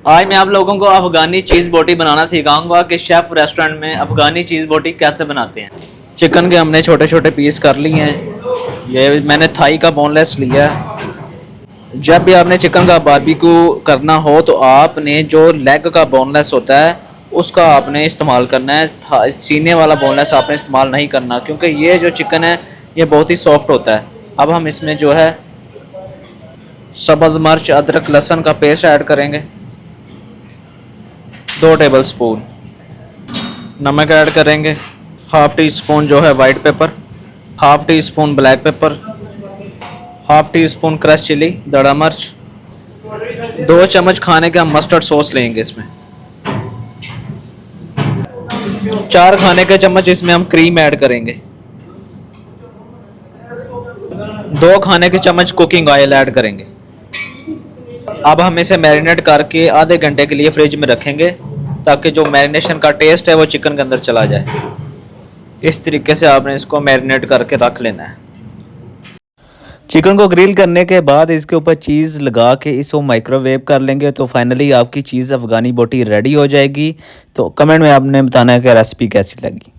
आज मैं आप लोगों को अफ़गानी चीज़ बोटी बनाना सिखाऊंगा कि शेफ़ रेस्टोरेंट में अफ़गानी चीज़ बोटी कैसे बनाते हैं। चिकन के हमने छोटे छोटे पीस कर लिए हैं। ये मैंने थाई का बोनलेस लिया है। जब भी आपने चिकन का बारबेक्यू करना हो तो आपने जो लेग का बोनलेस होता है उसका आपने इस्तेमाल करना है। सीने वाला बोनलेस आपने इस्तेमाल नहीं करना, क्योंकि ये जो चिकन है ये बहुत ही सॉफ्ट होता है। अब हम इसमें जो है सब्ज़ मिर्च, अदरक, लहसुन का पेस्ट ऐड करेंगे। 2 टेबल स्पून नमक ऐड करेंगे। हाफ़ टी स्पून जो है white pepper, half teaspoon black pepper, half teaspoon crush chilli दड़ा मिर्च, 2 चम्मच खाने के हम मस्टर्ड सॉस लेंगे। इसमें 4 खाने के चम्मच इसमें हम क्रीम ऐड करेंगे। 2 खाने के चम्मच कुकिंग ऑयल ऐड करेंगे। अब हम इसे मैरिनेट करके आधे घंटे के लिए फ्रिज में रखेंगे ताकि जो मैरिनेशन का टेस्ट है वो चिकन के अंदर चला जाए। इस तरीके से आपने इसको मैरिनेट करके रख लेना है। चिकन को ग्रिल करने के बाद इसके ऊपर चीज़ लगा के इसको माइक्रोवेव कर लेंगे तो फाइनली आपकी चीज़ अफ़गानी बोटी रेडी हो जाएगी। तो कमेंट में आपने बताना है कि रेसिपी कैसी लगी।